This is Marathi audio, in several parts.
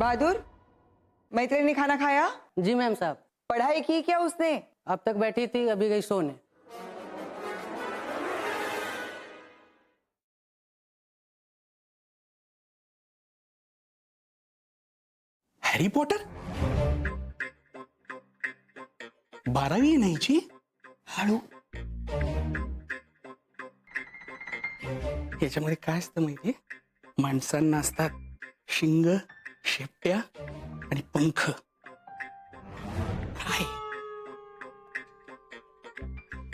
बहादुर, मैत्रिणी ने खाना खाया? जी मैम साहब। पढ़ाई की क्या उसने? अब तक बैठी थी, अभी गई सोने। हॅरी पॉटर 12वी नाहीची हळू. याच्यामध्ये काय असतं माहितीये? माणसांना असतात शिंग, शेपट्या आणि पंख. काय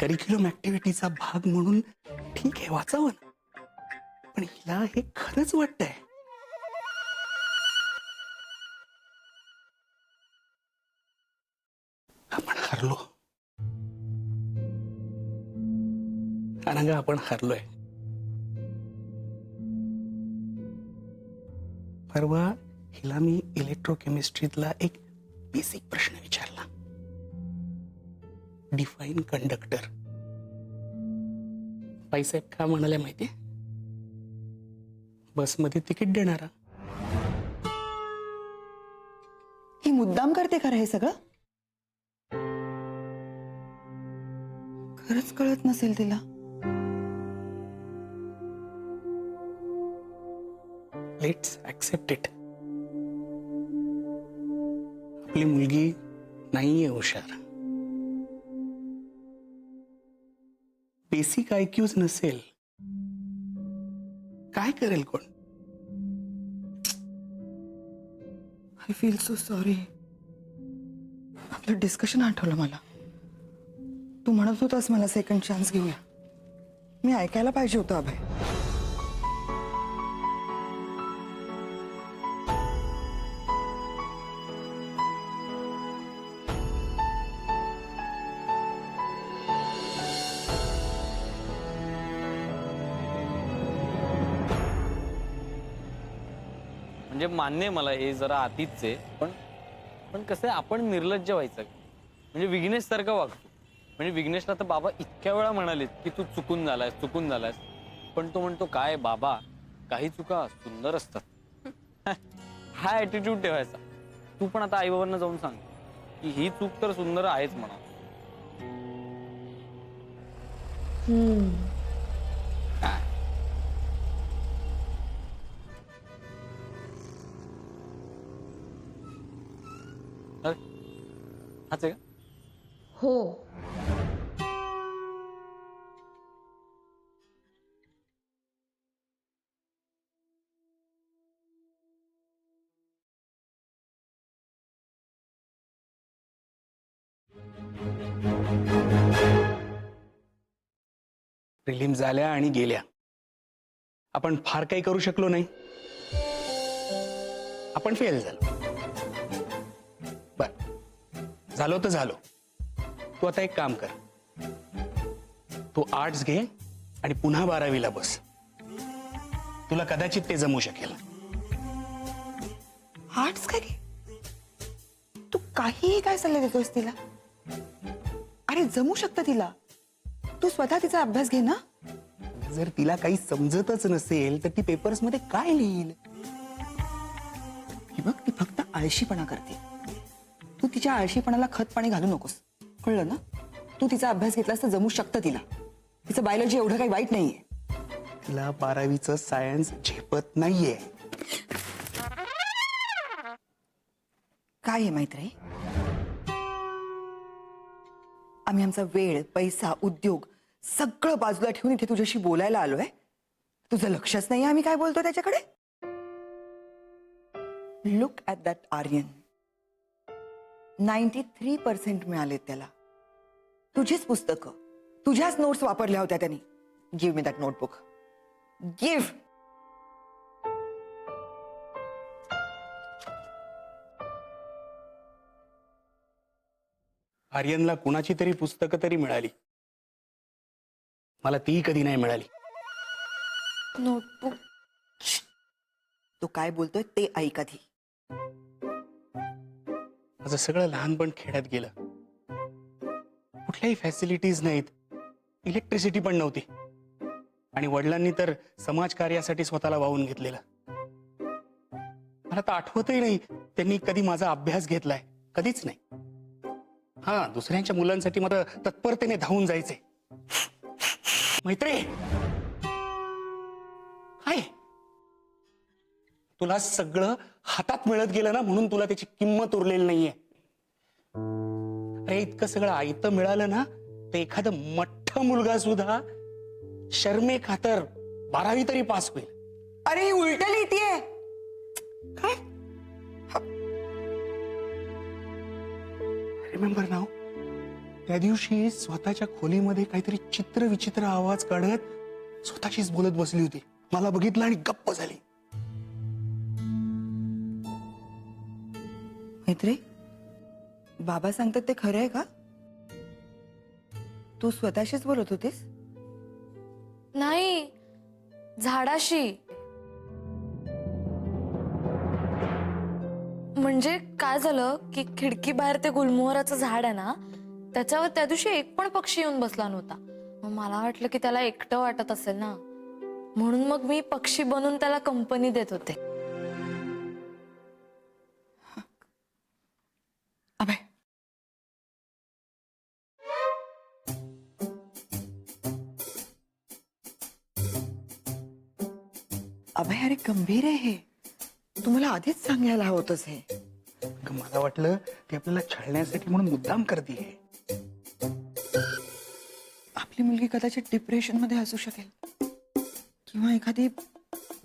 करिक्युलम ऍक्टिव्हिटीचा भाग म्हणून ठीक आहे, वाचावं ना, पण हिला हे खरंच वाटतंय. आपण हरलो. अनंगा, आपण हरलोय. परवा हिला मी इलेक्ट्रोकेमिस्ट्रीतला एक बेसिक प्रश्न विचारला. Define conductor. बाईसाहेब का म्हणाले माहितीये? बसमध्ये तिकीट देणारा. ही मुद्दाम करते खरं हे सगळं? खरंच कळत नसेल तिला. Let's accept it. आपली मुलगी नाहीये हुशार. बेसिक आयक्यूज नसेल, काय करेल कोण? I feel so sorry. आपलं डिस्कशन आठवलं मला. तू म्हणत होतास मला सेकंड चान्स घेऊया. मी ऐकायला पाहिजे होतं अभय. म्हणजे मान्य आहे मला हे जरा अतिच आहे, पण पण कसं आहे, आपण निर्लज्ज व्हायचं. म्हणजे विघ्नेश सारखं वागतो. म्हणजे विघ्नेशला तर बाबा इतक्या वेळा म्हणालेत की तू चुकून झालायस, पण तो म्हणतो काय बाबा, काही चुका सुंदर असतात. हा ऍटिट्यूड ठेवायचा. तू पण आता आई बाबांना जाऊन सांग की ही चूक तर सुंदर आहेच म्हणा. अरे हाच आहे का? हो. प्रिलिम झाल्या आणि गेल्या. आपण फार काही करू शकलो नाही. आपण फेल झालो. बर, झालो तर झालो. तू आता एक काम कर. तू आर्ट्स घे आणि पुन्हा 12वीला बस. तुला कदाचित ते जमू शकेल. आर्ट्स काय रे? तू काहीही काय सल्ले देतोस तिला? अरे जमू शकतं तिला. तू स्वतः तिचा अभ्यास घे ना. जर तिला काही समजतच नसेल तर ती पेपर्स मध्ये काय लिहिल? हे बघ, ती फक्त आळशीपणा करते. तू तिच्या आळशीपणाला खत पाणी घालू नकोस, कळलं ना? तू तिचा अभ्यास घेतलास तर जमू शकतं तिला. तिचं बायोलॉजी एवढं काही वाईट नाहीये. तिला 12वीचं सायन्स झेपत नाहीये. काय आहे मैत्री? आम्ही आमचा वेळ, पैसा, उद्योग सगळं बाजूला ठेवून इथे तुझ्याशी बोलायला आलोय. तुझं लक्षच नाही आम्ही काय बोलतो त्याच्याकडे. Look at that Aryan. 93% मिळालेत त्याला. तुझीच पुस्तकं, तुझ्याच नोट्स वापरल्या होत्या त्यांनी. Give me that notebook. Give. आर्यनला कुणाची तरी पुस्तकं तरी मिळाली. मला ती कधी नाही मिळाली. नोटबुक. तो काय बोलतोय ते ऐक आधी. माझं सगळं लहानपण खेड्यात गेलं. कुठल्याही फॅसिलिटीज नाहीत, इलेक्ट्रिसिटी पण नव्हती. आणि वडिलांनी तर समाजकार्यासाठी स्वतःला वाहून घेतलेलं. मला मला तर आठवतही नाही त्यांनी कधी माझा अभ्यास घेतलाय. कधीच नाही. हा, दुसऱ्यांच्या मुलांसाठी मला तत्परतेने धावून जायचंय. मैत्रे, काय तुला सगळं हातात मिळत गेलं ना, म्हणून तुला त्याची किंमत उरलेली नाहीये. अरे इतकं सगळं आयतं मिळालं ना, तर एखादं मठ्ठ मुलगा सुद्धा शर्मे खातर 12वी तरी पास होईल. अरे ही उलट लिहितीये काय? रिमेंबर नाव, त्या दिवशी स्वतःच्या खोलीमध्ये काहीतरी चित्र विचित्र आवाज काढत स्वतःशीच बोलत बसली होती. मला बघितलं आणि गप्प झाली. मैत्री, बाबा सांगतात ते खरं आहे का? तू स्वतःशीच बोलत होतीस? नाही, झाडाशी. म्हणजे काय झालं की खिडकी बाहेर ते गुलमोहराचं झाड आहे ना, त्याच्यावर त्या दिवशी एक पण पक्षी येऊन बसला नव्हता. मग मला वाटलं की त्याला एकटं वाटत असेल ना, म्हणून मग मी पक्षी बनून त्याला कंपनी देत होते. अभय, अभय अरे गंभीर आहे हे. तुम्हाला आधीच सांगायला हवं होतंच हे. मला वाटलं ते आपल्याला छळण्यासाठी म्हणून मुद्दाम करते. आपली मुलगी कदाचित डिप्रेशन मध्ये असू शकेल, किंवा एखादी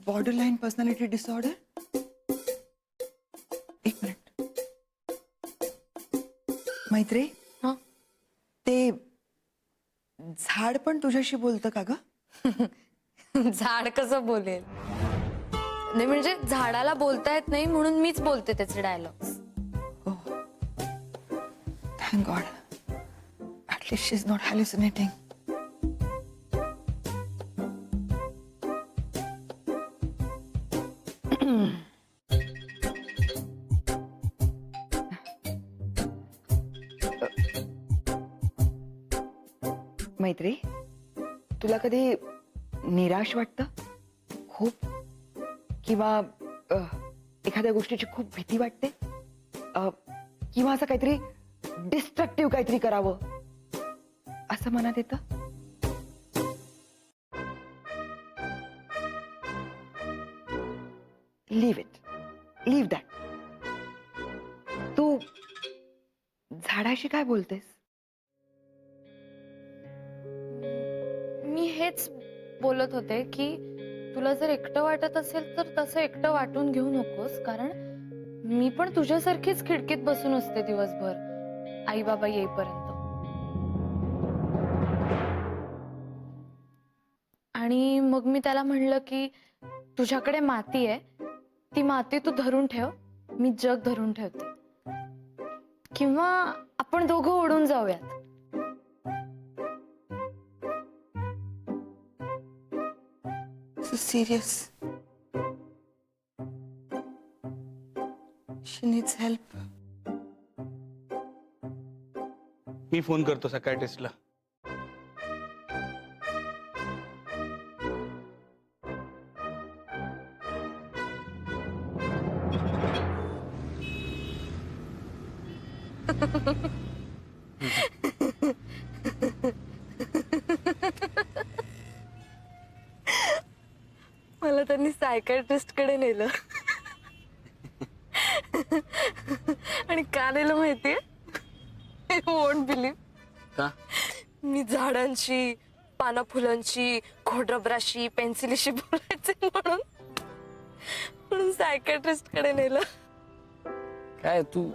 बॉर्डरलाईन पर्सनॅलिटी डिसऑर्डर. एक मिनिट मैत्री, हं? ते झाड पण तुझ्याशी बोलतं का ग? झाड कसं बोलेल? नाही म्हणजे झाडाला बोलता येत नाही म्हणून मीच बोलते त्याचे dialogues. Thank God, at least she is not hallucinating. Maitri, तुला कधी निराश वाटतं खूप, किंवा एखाद्या गोष्टीची खूप भीती वाटते, किंवा असं काहीतरी डिस्ट्रक्टिव्ह काहीतरी करावं असं मनात येतं? Leave it, leave that. तू झाडाशी काय बोलतेस? मी हेच बोलत होते की तुला जर एकटं वाटत असेल तर तसं एकटं वाटून घेऊ नकोस, कारण मी पण तुझ्यासारखीच खिडकीत बसून असते दिवसभर आई बाबा येईपर्यंत. आणि मग मी त्याला म्हणलं की तुझ्याकडे माती आहे, ती माती तू धरून ठेव, मी जग धरून ठेवते, किंवा आपण दोघं ओढून जाऊयात. So serious. She needs help. Me phone करतो सायकायट्रिस्टला. मला त्यांनी सायकायट्रिस्ट कडे नेलं. आणि का नेलं माहितीये? Won't believe. का? मी झाडांशी, पाना फुलांची, खोडरबराशी, पेन्सिलीशी बोलायचे म्हणून सायकायट्रिस्ट कडे नेलं. काय तू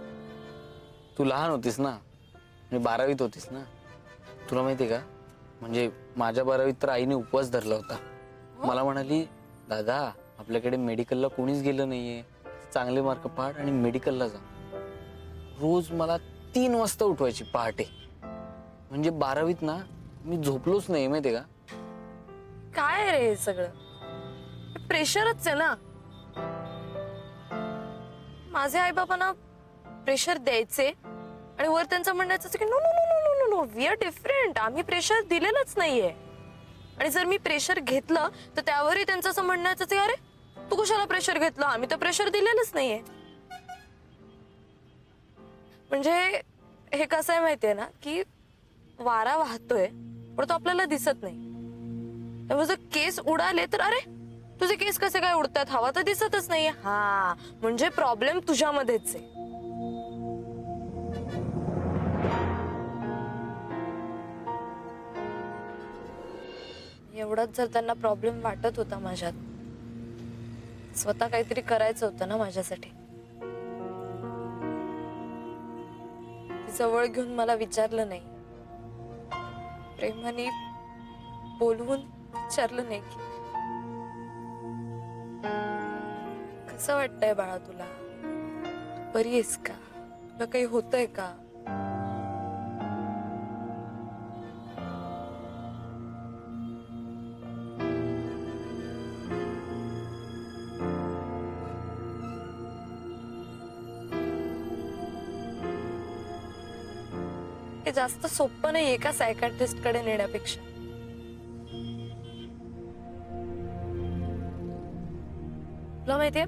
लहान होतीस ना, म्हणजे 12वीत होतीस ना. तुला माहितीये का, म्हणजे माझ्या 12वीत तर आईने उपवास धरला होता. मला म्हणाली, दादा आपल्याकडे मेडिकलला कोणीच गेलं नाहीये, चांगले मार्क पाड आणि मेडिकलला जा. रोज मला 3 वाजता उठवायची पहाटे. म्हणजे 12वीत ना मी झोपलोच नाही, माहितीये का. काय रे हे सगळं? प्रेशरच आहे ना. माझे आई बाबांना प्रेशर द्यायचे आणि वर त्यांचं म्हणायचं की no no no no no no we are different, आम्ही प्रेशर दिलेलंच नाहीये. आणि जर मी प्रेशर घेतलं तर त्यावरही त्यांचं असं म्हणायचं की अरे तू कशाला प्रेशर घेतलं? आम्ही तर प्रेशर दिलेलंच नाहीये. म्हणजे हे कसं आहे माहितीये ना, की वारा वाहतोय पण तो आपल्याला दिसत नाही. त्यामुळे जर केस उडाले तर अरे तुझे केस कसे काय उडतात, हवा तर दिसतच नाहीये. हा म्हणजे प्रॉब्लेम तुझ्यामध्येच आहे. एवढाच जर त्यांना प्रॉब्लेम वाटत होता माझ्यात, स्वतः काहीतरी करायचं होतं ना माझ्यासाठी. ती जवळ घेऊन मला विचारलं नाही, प्रेमाने बोलवून विचारलं नाही की कसं वाटतंय बाळा तुला, बरी आहेस का, तुला काही होतंय का. हे जास्त सोपं नाही एका सायकॅट्रिस्ट कडे नेण्यापेक्षा. तुला माहितीये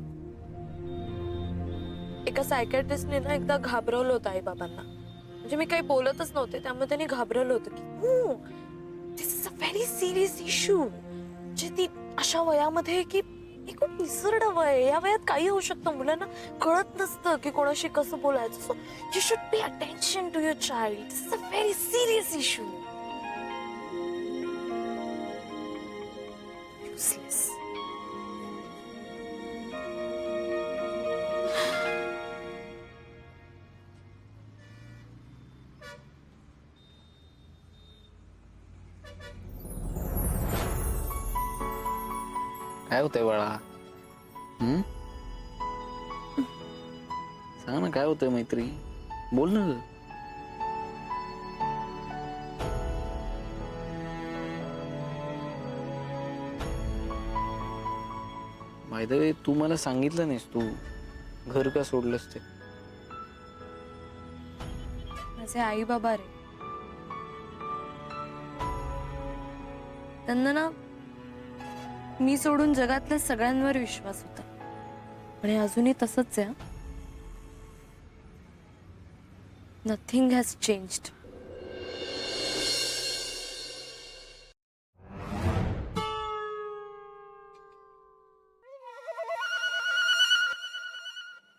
एका सायकॅट्रिस्टने ना एकदा घाबरवलं होतं आई बाबांना. म्हणजे मी काही बोलतच नव्हते त्यामुळे त्यांनी घाबरवलं होतं की this is a very serious issue. म्हणजे ती अशा वयामध्ये की हे खूप निसर्ड वय आहे, या वयात काही होऊ शकतं. मुलांना कळत नसतं की कोणाशी कसं बोलायचं. So you should pay attention to your child. This is a very serious issue. Useless. काय होतंय बाळा? सांग ना काय होतंय मैत्री, बोल ना. बाय द वे तू मला सांगितलं नाहीस तू घर का सोडलंस ते. माझे आई बाबा रे, त्यांना ना मी सोडून जगातल्या सगळ्यांवर विश्वास होता. आणि अजूनही तसंच आहे. Nothing has changed.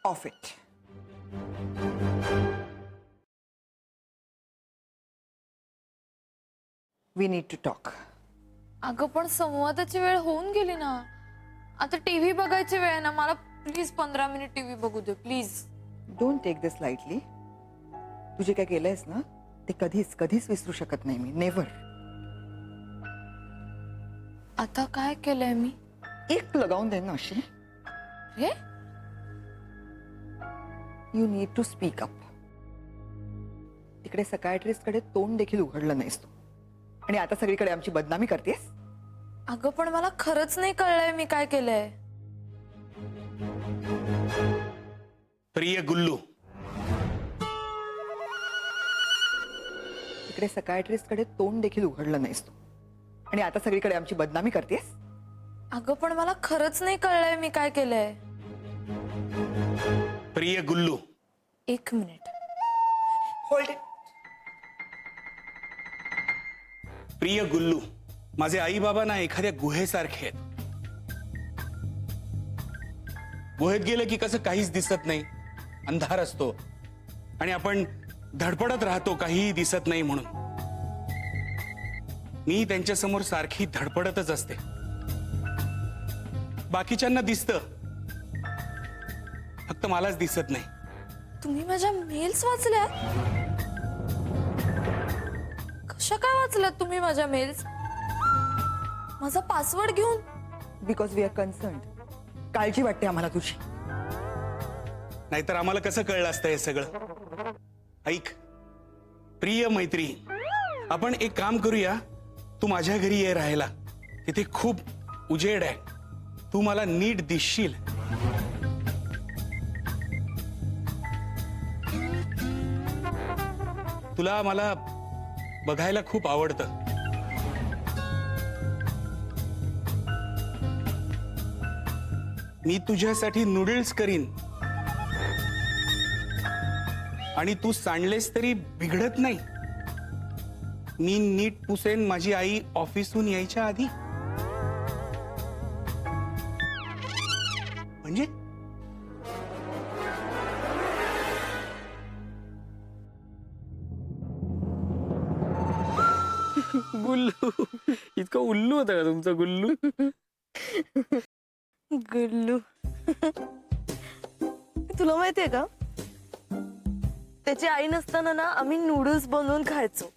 Of it. We need to talk. अगं पण संवादाची वेळ होऊन गेली ना. आता टीव्ही बघायची वेळ आहे ना. मला प्लीज 15 मिनिट टीव्ही बघू दे please. Don't take this lightly. तू जे काय केलंयस ना ते कधीच कधीच विसरू शकत नाही मी. नेव्हर. आता काय केलंय मी? एक लगावून दे ना अशी. रे you need to speak up. तिकडे सकायट्रिस्ट कडे तोंड देखील उघडलं नाहीस तू आणि आता सगळीकडे आमची बदनामी करतेस. अगं पण मला खरंच नाही कळलंय मी काय केलंय. प्रिय गुल्लू, तिकडे सकायट्रिस्ट कडे तोंड देखील उघडलं नाहीस तू आणि आता सगळीकडे आमची बदनामी करतेस. अगं पण मला खरंच नाही कळलंय मी काय केलंय. प्रिय गुल्लू. 1 मिनिट. Hold it. प्रिय गुल्लू, माझे आई बाबा ना एखाद्या गुहेसारखे आहेत. गुहेत गेलं की कसं काहीच दिसत नाही, अंधार असतो आणि आपण धडपडत राहतो काहीही दिसत नाही म्हणून. मी त्यांच्या समोर सारखी धडपडतच असते. बाकीच्यांना दिसतं, फक्त मलाच दिसत नाही. तुम्ही माझ्या मेल्स वाचल्या? कशा काय वाचल्यात तुम्ही माझ्या मेल्स? माझा पासवर्ड घेऊन? Because we are concerned. काळजी वाटते आम्हाला तुझी. नाहीतर आम्हाला कसं कळलं असतं हे सगळं. ऐक प्रिय मैत्री, आपण एक काम करूया. तू माझ्या घरी ये राहायला. तिथे खूप उजेड आहे. तू मला नीट दिसशील. तुला मला बघायला खूप आवडतं. मी तुझ्यासाठी नूडल्स करीन आणि तू सांडलेस तरी बिघडत नाही. मी नीट पुसेन माझी आई ऑफिसहून यायच्या आधी. म्हणजे गुल्लू इतकं उल्लू होतं का तुमचं गुल्लू? गुल्लू तुला माहितीये का, त्याची आई नसताना ना आम्ही नूडल्स बनवून खायचो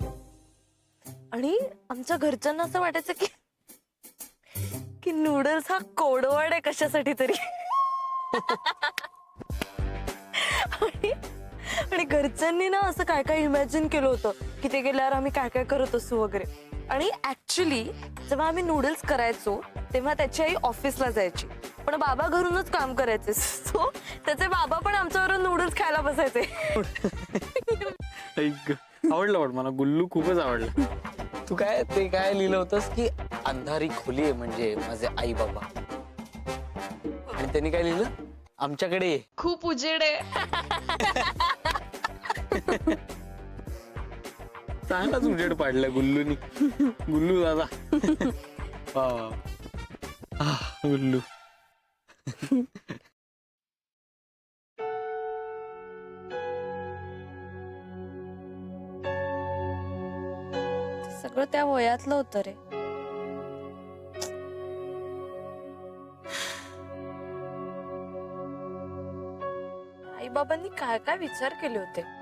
आणि आमच्या घरच्यांना असं वाटायचं की नूडल्स हा कोडवर्ड आहे कशासाठी तरी. आणि घरच्यांनी ना असं काय काय इमॅजिन केलं होतं की ते गेल्यावर आम्ही काय काय करत असू वगैरे. आणि ऍक्च्युली जेव्हा आम्ही नूडल्स करायचो तेव्हा त्याची आई ऑफिसला जायची, पण बाबा घरूनच काम करायचे. सो त्याचे बाबा पण आमच्याबरोबर नूडल्स खायला बसायचे. आवडलं पण मला गुल्लू खूपच आवडलं. तू काय ते काय लिहिलं होतंस की अंधारी खोली आहे म्हणजे माझे आई बाबा, आणि त्यांनी काय लिहिलं आमच्याकडे ये. खूप उजेड आहे. चांगलाच उजेड पाडला गुल्लूनी. गुल्लू दादा वा वा. गुल्लू सगळं त्या वयातलं होतं रे. आई बाबांनी काय काय विचार केले होते.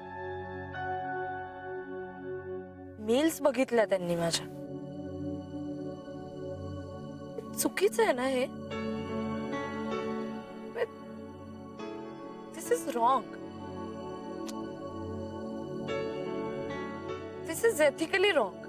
मेल्स बघितल्या त्यांनी माझ्या. चुकीचं आहे ना हे. This is wrong. This is ethically wrong.